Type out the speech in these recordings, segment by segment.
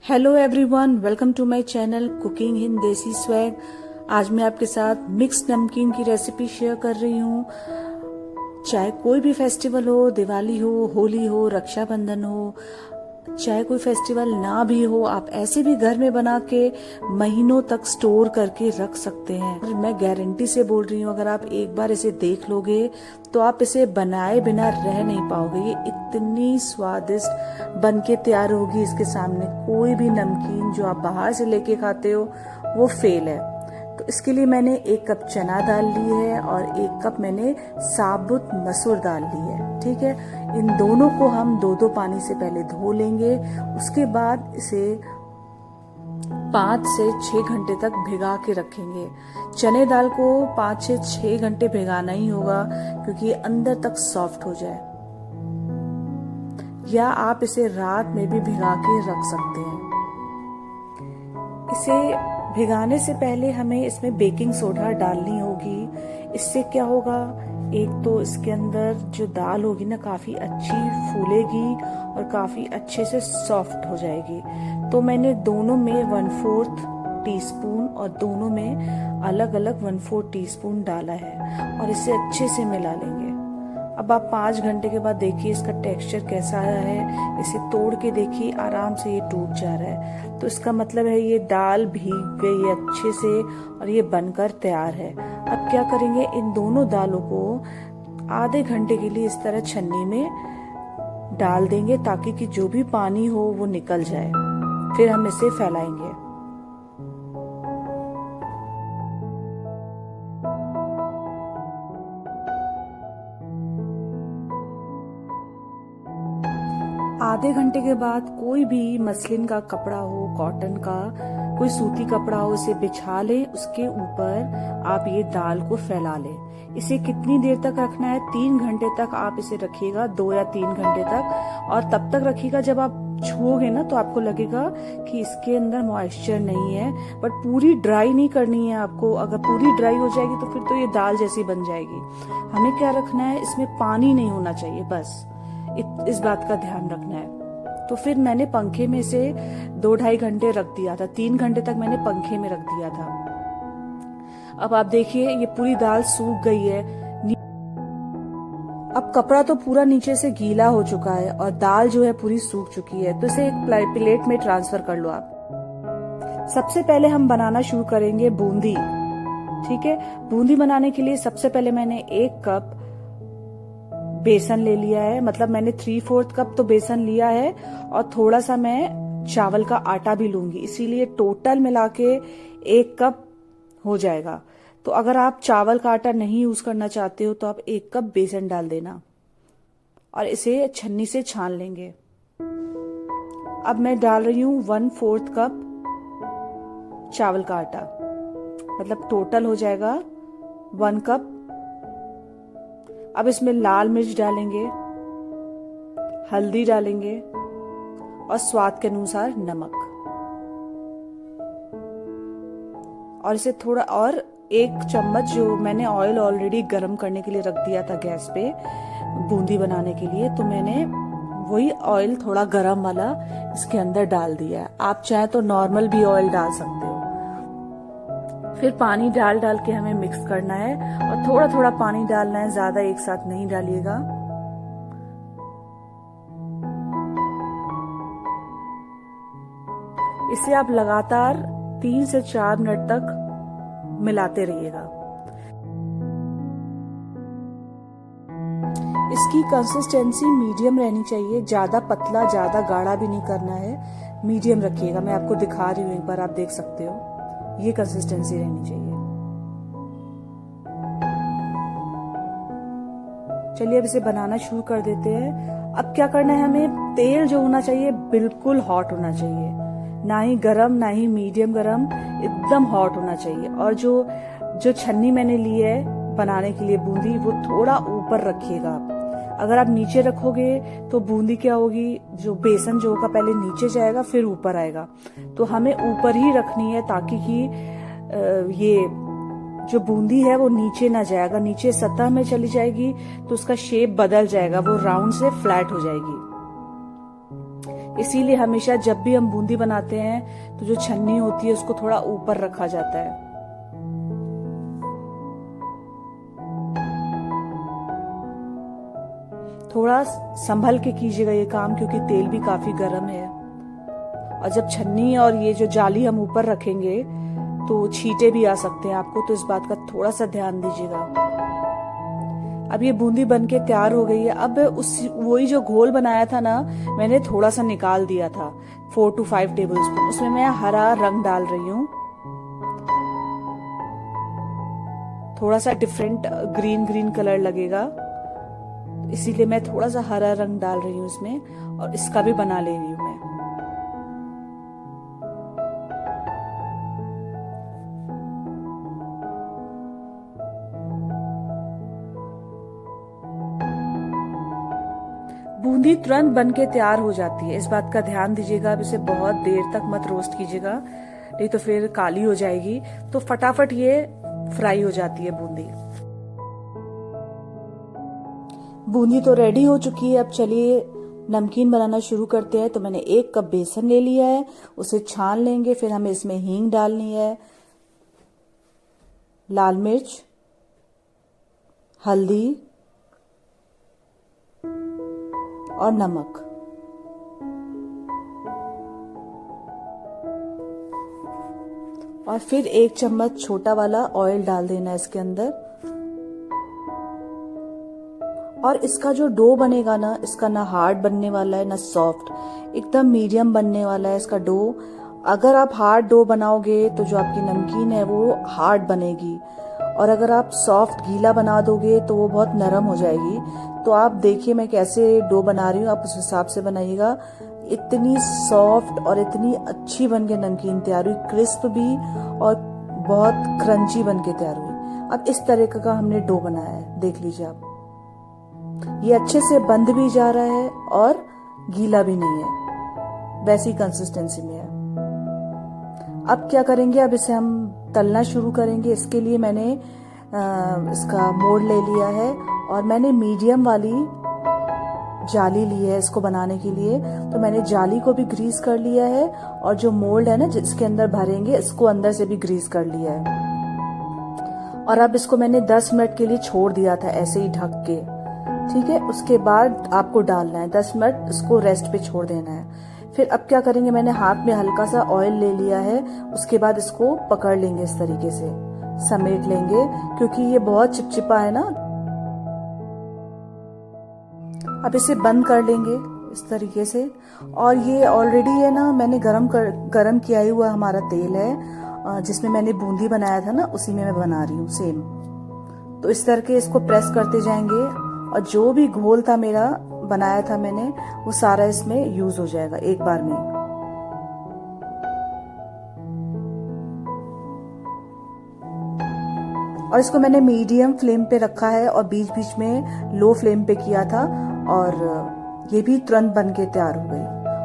Hello everyone, welcome to my channel cooking in desi swag. आज मैं आपके साथ मिक्स नमकीन की रेसिपी शेयर कर रही हूँ। चाहे कोई भी फेस्टिवल हो, दिवाली हो, होली हो, रक्षाबंधन हो, चाहे कोई फेस्टिवल ना भी हो, आप ऐसे भी घर में बना के महीनों तक स्टोर करके रख सकते हैं। और मैं गारंटी से बोल रही हूँ, अगर आप एक बार इसे देख लोगे तो आप इसे बनाए बिना रह नहीं पाओगे। ये इतनी स्वादिष्ट बनके तैयार होगी, इसके सामने कोई भी नमकीन जो आप बाहर से लेके खाते हो वो फेल है। तो इसके लिए मैंने 1 कप चना दाल ली है और 1 कप मैंने साबुत मसूर दाल ली है। ठीक है, इन दोनों को हम 2-2 पानी से पहले धो लेंगे। उसके बाद इसे 5 से 6 घंटे तक भिगा के रखेंगे। चने दाल को 5 से 6 घंटे भिगाना ही होगा, क्योंकि ये अंदर तक सॉफ्ट हो जाए। या आप इसे रात में भी भिगा के रख सकते हैं। इसे भिगाने से पहले हमें इसमें बेकिंग सोडा डालनी होगी। इससे क्या होगा, एक तो इसके अंदर जो दाल होगी ना, काफी अच्छी फूलेगी और काफी अच्छे से सॉफ्ट हो जाएगी। तो मैंने दोनों में 1/4 टीस्पून और दोनों में अलग अलग 1/4 टीस्पून डाला है और इसे अच्छे से मिला लेंगे। अब आप 5 घंटे के बाद देखिए इसका टेक्सचर कैसा आया है। इसे तोड़ के देखिए, आराम से ये टूट जा रहा है। तो इसका मतलब है ये दाल भीग गई है अच्छे से और ये बनकर तैयार है। अब क्या करेंगे, इन दोनों दालों को आधे घंटे के लिए इस तरह छन्नी में डाल देंगे, ताकि कि जो भी पानी हो वो निकल जाए। फिर हम इसे फैलाएंगे। आधे घंटे के बाद कोई भी मसलिन का कपड़ा हो, कॉटन का कोई सूती कपड़ा हो, उसे बिछा ले। उसके ऊपर आप ये दाल को फैला लें। इसे कितनी देर तक रखना है, 3 घंटे तक आप इसे रखिएगा, 2 या 3 घंटे तक। और तब तक रखिएगा जब आप छुओगे ना तो आपको लगेगा कि इसके अंदर मॉइस्चर नहीं है। बट पूरी ड्राई नहीं करनी है आपको। अगर पूरी ड्राई हो जाएगी तो फिर तो ये दाल जैसी बन जाएगी। हमें क्या रखना है, इसमें पानी नहीं होना चाहिए, बस इस बात का ध्यान रखना है। तो फिर मैंने पंखे में इसे 2-2.5 घंटे रख दिया था। 3 घंटे तक मैंने पंखे में रख दिया था। अब आप देखिए ये पूरी दाल सूख गई है। अब कपड़ा तो पूरा नीचे से गीला हो चुका है और दाल जो है पूरी सूख चुकी है। तो इसे एक प्लेट में ट्रांसफर कर लो आप। सबसे पहले हम बनाना शुरू करेंगे बूंदी। ठीक है, बूंदी बनाने के लिए सबसे पहले मैंने 1 कप बेसन ले लिया है। मतलब मैंने 3/4 कप तो बेसन लिया है और थोड़ा सा मैं चावल का आटा भी लूंगी, इसीलिए टोटल मिला के 1 कप हो जाएगा। तो अगर आप चावल का आटा नहीं यूज करना चाहते हो तो आप 1 कप बेसन डाल देना और इसे छन्नी से छान लेंगे। अब मैं डाल रही हूँ 1/4 कप चावल का आटा, मतलब टोटल हो जाएगा 1 कप। अब इसमें लाल मिर्च डालेंगे, हल्दी डालेंगे और स्वाद के अनुसार नमक। और इसे थोड़ा और 1 चम्मच जो मैंने ऑयल ऑलरेडी गर्म करने के लिए रख दिया था गैस पे बूंदी बनाने के लिए, तो मैंने वही ऑयल थोड़ा गर्म वाला इसके अंदर डाल दिया है। आप चाहे तो नॉर्मल भी ऑयल डाल सकते हो। फिर पानी डाल के हमें मिक्स करना है और थोड़ा थोड़ा पानी डालना है, ज्यादा एक साथ नहीं डालिएगा। इसे आप लगातार 3 से 4 मिनट तक मिलाते रहिएगा। इसकी कंसिस्टेंसी मीडियम रहनी चाहिए, ज्यादा पतला ज्यादा गाढ़ा भी नहीं करना है, मीडियम रखिएगा। मैं आपको दिखा रही हूँ, एक बार आप देख सकते हो, ये कंसिस्टेंसी रहनी चाहिए। चलिए अब इसे बनाना शुरू कर देते हैं। अब क्या करना है, हमें तेल जो होना चाहिए बिल्कुल हॉट होना चाहिए, ना ही गरम ना ही मीडियम गरम, एकदम हॉट होना चाहिए। और जो छन्नी मैंने ली है बनाने के लिए बूंदी, वो थोड़ा ऊपर रखिएगा आप। अगर आप नीचे रखोगे तो बूंदी क्या होगी, जो बेसन जो होगा पहले नीचे जाएगा फिर ऊपर आएगा। तो हमें ऊपर ही रखनी है, ताकि कि ये जो बूंदी है वो नीचे ना जाएगा। नीचे सतह में चली जाएगी तो उसका शेप बदल जाएगा, वो राउंड से फ्लैट हो जाएगी। इसीलिए हमेशा जब भी हम बूंदी बनाते हैं तो जो छन्नी होती है उसको थोड़ा ऊपर रखा जाता है। थोड़ा संभल के कीजिएगा ये काम, क्योंकि तेल भी काफी गर्म है। और जब छन्नी और ये जो जाली हम ऊपर रखेंगे तो छींटे भी आ सकते हैं आपको, तो इस बात का थोड़ा सा ध्यान दीजिएगा। अब ये बूंदी बनके तैयार हो गई है। अब वही जो घोल बनाया था ना, मैंने थोड़ा सा निकाल दिया था, 4 to 5 टेबलस्पून। उसमें मैं हरा रंग डाल रही हूँ, थोड़ा सा डिफरेंट ग्रीन कलर लगेगा, इसीलिए मैं थोड़ा सा हरा रंग डाल रही हूँ इसमें, और इसका भी बना ले रही हूँ मैं। बूंदी तुरंत बन के तैयार हो जाती है, इस बात का ध्यान दीजिएगा। अब इसे बहुत देर तक मत रोस्ट कीजिएगा, नहीं तो फिर काली हो जाएगी। तो फटाफट ये फ्राई हो जाती है बूंदी। बूंदी तो रेडी हो चुकी है। अब चलिए नमकीन बनाना शुरू करते हैं। तो मैंने 1 कप बेसन ले लिया है, उसे छान लेंगे। फिर हमें इसमें हींग डालनी है, लाल मिर्च, हल्दी और नमक। और फिर 1 चम्मच छोटा वाला ऑयल डाल देना है इसके अंदर। और इसका जो डो बनेगा ना, इसका ना हार्ड बनने वाला है ना सॉफ्ट, एकदम मीडियम बनने वाला है इसका डो। अगर आप हार्ड डो बनाओगे तो जो आपकी नमकीन है वो हार्ड बनेगी, और अगर आप सॉफ्ट गीला बना दोगे तो वो बहुत नरम हो जाएगी। तो आप देखिए मैं कैसे डो बना रही हूँ, आप उस हिसाब से बनाइएगा। इतनी सॉफ्ट और इतनी अच्छी बन के नमकीन तैयार हुई, क्रिस्प भी और बहुत क्रंची बन के तैयार हुई। अब इस तरह का हमने डो बनाया है, देख लीजिए आप। ये अच्छे से बंध भी जा रहा है और गीला भी नहीं है, वैसी कंसिस्टेंसी में है। अब क्या करेंगे, अब इसे हम तलना शुरू करेंगे। इसके लिए मैंने इसका मोल्ड ले लिया है, और मैंने मीडियम वाली जाली ली है इसको बनाने के लिए। तो मैंने जाली को भी ग्रीस कर लिया है, और जो मोल्ड है ना जिसके अंदर भरेंगे, इसको अंदर से भी ग्रीस कर लिया है। और अब इसको मैंने 10 मिनट के लिए छोड़ दिया था ऐसे ही ढक के, ठीक है। उसके बाद आपको डालना है, 10 मिनट इसको रेस्ट पे छोड़ देना है। फिर अब क्या करेंगे, मैंने हाथ में हल्का सा ऑयल ले लिया है, उसके बाद इसको पकड़ लेंगे, इस तरीके से समेट लेंगे, क्योंकि ये बहुत चिपचिपा है ना। अब इसे बंद कर लेंगे इस तरीके से। और ये ऑलरेडी है ना, मैंने गरम किया हुआ हमारा तेल है, जिसमें मैंने बूंदी बनाया था ना, उसी में मैं बना रही हूँ सेम। तो इस तरह के इसको प्रेस करते जाएंगे, और जो भी घोल था मेरा बनाया था मैंने, वो सारा इसमें यूज हो जाएगा एक बार में। और इसको मैंने मीडियम फ्लेम पे रखा है, और बीच बीच में लो फ्लेम पे किया था, और ये भी तुरंत बन के तैयार हो गई।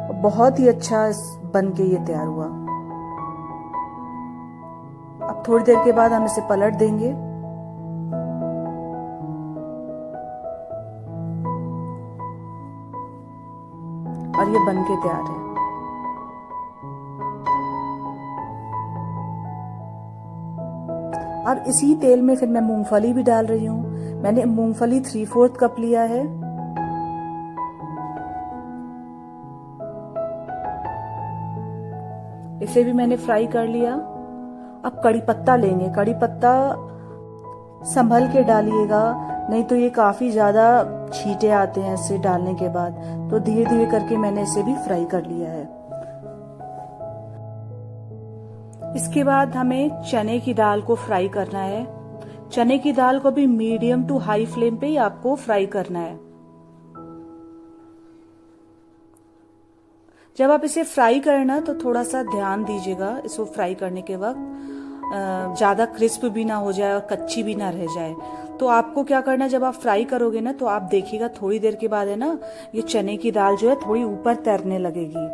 और बहुत ही अच्छा बन के ये तैयार हुआ। अब थोड़ी देर के बाद हम इसे पलट देंगे। और ये बन के तैयार है। अब इसी तेल में फिर मैं मूंगफली भी डाल रही हूँ। मैंने मूंगफली 3/4 कप लिया है। इसे भी मैंने फ्राई कर लिया। अब कड़ी पत्ता लेंगे। कड़ी पत्ता संभल के डालिएगा, नहीं तो ये काफी ज्यादा छींटे आते हैं इसे डालने के बाद। तो धीरे धीरे करके मैंने इसे भी फ्राई कर लिया है। इसके बाद हमें चने की दाल को फ्राई करना है। चने की दाल को भी मीडियम टू हाई फ्लेम पे ही आपको फ्राई करना है। जब आप इसे फ्राई करना तो थोड़ा सा ध्यान दीजिएगा इसको फ्राई करने के वक्त, ज्यादा क्रिस्प भी ना हो जाए और कच्ची भी ना रह जाए। तो आपको क्या करना है, जब आप फ्राई करोगे ना तो आप देखिएगा थोड़ी देर के बाद है ना, ये चने की दाल जो है थोड़ी ऊपर तैरने लगेगी।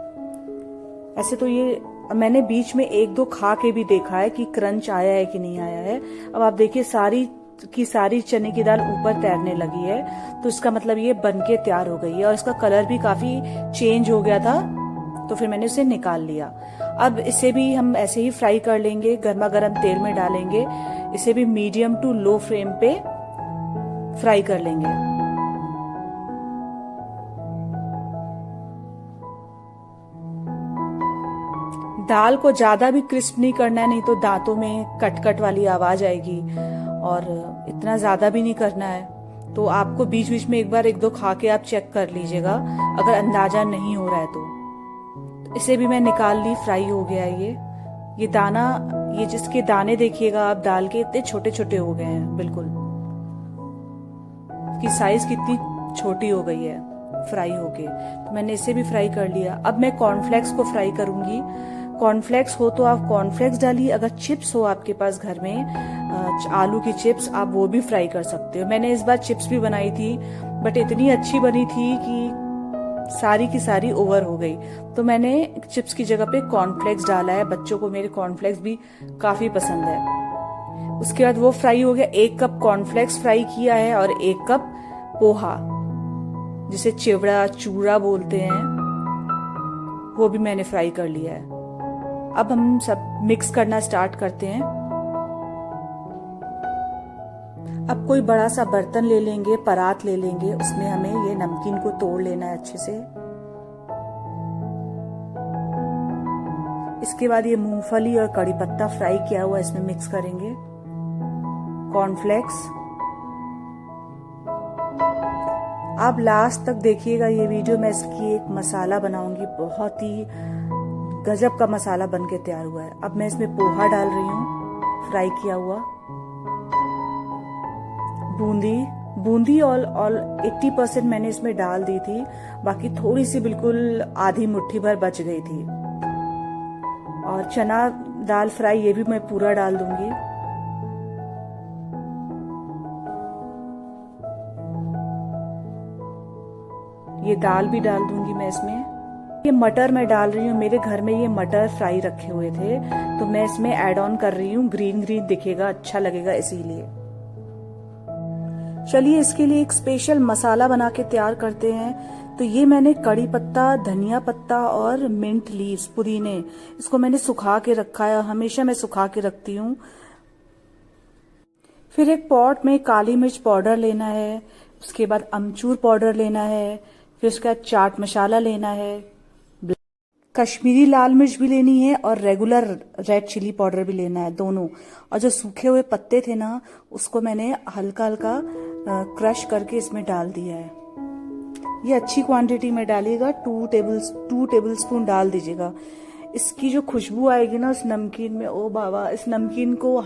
ऐसे तो ये मैंने बीच में 1-2 खा के भी देखा है कि क्रंच आया है कि नहीं आया है। अब आप देखिए सारी की सारी चने की दाल ऊपर तैरने लगी है, तो इसका मतलब ये बनके तैयार हो गई है। और इसका कलर भी काफी चेंज हो गया था तो फिर मैंने उसे निकाल लिया। अब इसे भी हम ऐसे ही फ्राई कर लेंगे, गर्मा गर्म तेल में डालेंगे। इसे भी मीडियम टू लो फ्लेम पे फ्राई कर लेंगे। दाल को ज्यादा भी क्रिस्प नहीं करना है, नहीं तो दांतों में कट कट वाली आवाज आएगी, और इतना ज्यादा भी नहीं करना है। तो आपको बीच बीच में एक बार एक दो खा के आप चेक कर लीजिएगा अगर अंदाजा नहीं हो रहा है तो। इसे भी मैं निकाल ली, फ्राई हो गया ये दाना, ये जिसके दाने देखिएगा आप दाल के इतने छोटे छोटे हो गए हैं, बिल्कुल कि साइज कितनी छोटी हो गई है फ्राई होके। तो मैंने इसे भी फ्राई कर लिया। अब मैं कॉर्नफ्लेक्स को फ्राई करूंगी। कॉर्नफ्लेक्स हो तो आप कॉर्नफ्लेक्स डालिए, अगर चिप्स हो आपके पास घर में आलू की चिप्स, आप वो भी फ्राई कर सकते हो। मैंने इस बार चिप्स भी बनाई थी, बट इतनी अच्छी बनी थी कि सारी की सारी ओवर हो गई, तो मैंने चिप्स की जगह पे कॉर्नफ्लेक्स डाला है। बच्चों को मेरे कॉर्नफ्लेक्स भी काफी पसंद है। उसके बाद वो फ्राई हो गया। 1 कप कॉर्नफ्लेक्स फ्राई किया है और 1 कप पोहा, जिसे चिवड़ा चूड़ा बोलते हैं, वो भी मैंने फ्राई कर लिया है। अब हम सब मिक्स करना स्टार्ट करते हैं। अब कोई बड़ा सा बर्तन ले लेंगे, परात ले लेंगे, उसमें हमें ये नमकीन को तोड़ लेना है अच्छे से। इसके बाद ये मूंगफली और कड़ी पत्ता फ्राई किया हुआ इसमें मिक्स करेंगे। कॉर्नफ्लेक्स, आप लास्ट तक देखिएगा ये वीडियो, मैं इसकी एक मसाला बनाऊंगी, बहुत ही गजब का मसाला बन के तैयार हुआ है। अब मैं इसमें पोहा डाल रही हूँ, फ्राई किया हुआ। बूंदी और 80% मैंने इसमें डाल दी थी, बाकी थोड़ी सी बिल्कुल आधी मुट्ठी भर बच गई थी। और चना दाल फ्राई, ये भी मैं पूरा डाल दूंगी। ये दाल भी डाल दूंगी मैं इसमें। ये मटर मैं डाल रही हूँ, मेरे घर में ये मटर फ्राई रखे हुए थे, तो मैं इसमें ऐड ऑन कर रही हूँ। ग्रीन ग्रीन दिखेगा, अच्छा लगेगा इसीलिए। चलिए इसके लिए एक स्पेशल मसाला बना के तैयार करते हैं। तो ये मैंने कड़ी पत्ता, धनिया पत्ता और मिंट लीव्स, पुदीने, इसको मैंने सुखा के रखा है, हमेशा मैं सुखा के रखती हूँ। फिर एक पॉट में काली मिर्च पाउडर लेना है, उसके बाद अमचूर पाउडर लेना है, फिर उसके बाद चाट मसाला लेना है, कश्मीरी लाल मिर्च भी लेनी है, और रेगुलर रेड चिली पाउडर भी लेना है, दोनों। और जो सूखे हुए पत्ते थे ना, उसको मैंने हल्का हल्का क्रश करके इसमें डाल दिया है। ये अच्छी क्वांटिटी में डालिएगा, 2 टेबल स्पून डाल दीजिएगा। इसकी जो खुशबू आएगी ना उस नमकीन में, ओ बाबा, इस नमकीन को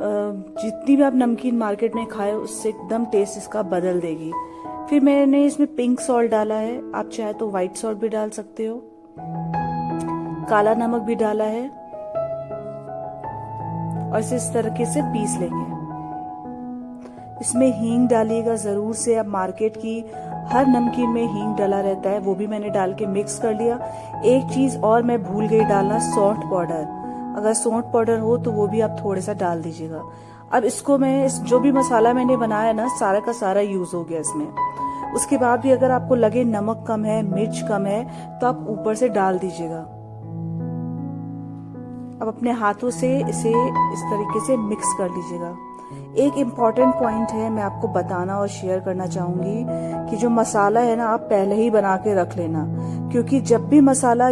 जितनी भी आप नमकीन मार्केट में खाए उससे एकदम टेस्ट इसका बदल देगी। फिर मैंने इसमें पिंक सॉल्ट डाला है, आप चाहे तो व्हाइट सॉल्ट भी डाल सकते हो। काला नमक भी डाला है, और इस तरीके से पीस लेंगे। इसमें हींग डालिएगा जरूर से, अब मार्केट की हर नमकीन में हींग डाला रहता है, वो भी मैंने डाल के मिक्स कर लिया। एक चीज और मैं भूल गई डालना, सौंठ पाउडर। अगर सौंठ पाउडर हो तो वो भी आप थोड़ा सा डाल दीजिएगा। अब इसको मैं जो भी मसाला मैंने बनाया ना, सारा का सारा यूज हो गया इसमें। उसके बाद भी अगर आपको लगे नमक कम है, मिर्च कम है, तो आप ऊपर से डाल दीजिएगा। अब अपने हाथों से इसे इस तरीके से मिक्स कर लीजिएगा। एक इम्पॉर्टेंट पॉइंट है, मैं आपको बताना और शेयर करना चाहूंगी कि जो मसाला है ना, आप पहले ही बना के रख लेना, क्योंकि जब भी मसाला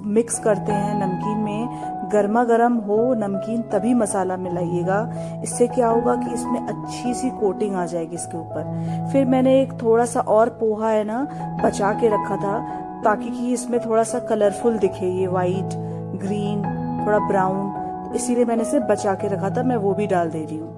मिक्स करते हैं नमकीन में, गर्मा गर्म हो नमकीन तभी मसाला मिलाइएगा। इससे क्या होगा कि इसमें अच्छी सी कोटिंग आ जाएगी इसके ऊपर। फिर मैंने एक थोड़ा सा और पोहा है ना बचा के रखा था, ताकि कि इसमें थोड़ा सा कलरफुल दिखे, ये व्हाइट, ग्रीन, थोड़ा ब्राउन, तो इसीलिए मैंने इसे बचा के रखा था, मैं वो भी डाल दे रही हूँ।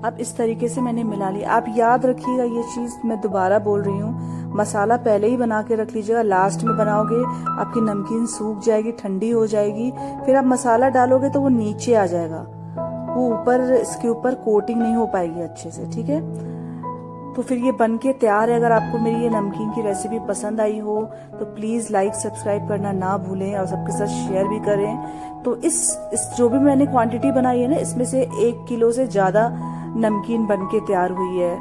अब इस तरीके से मैंने मिला लिया। आप याद रखिएगा ये चीज, मैं दोबारा बोल रही हूँ, मसाला पहले ही बना के रख लीजिएगा। लास्ट में बनाओगे आपकी नमकीन सूख जाएगी, ठंडी हो जाएगी, फिर आप मसाला डालोगे तो वो नीचे आ जाएगा, वो ऊपर, इसके ऊपर कोटिंग नहीं हो पाएगी अच्छे से, ठीक है। तो फिर ये बन के तैयार है। अगर आपको मेरी ये नमकीन की रेसिपी पसंद आई हो तो प्लीज़ लाइक सब्सक्राइब करना ना भूलें और सबके साथ शेयर भी करें। तो इस जो भी मैंने क्वांटिटी बनाई है ना, इसमें से 1 किलो से ज़्यादा नमकीन बन के तैयार हुई है।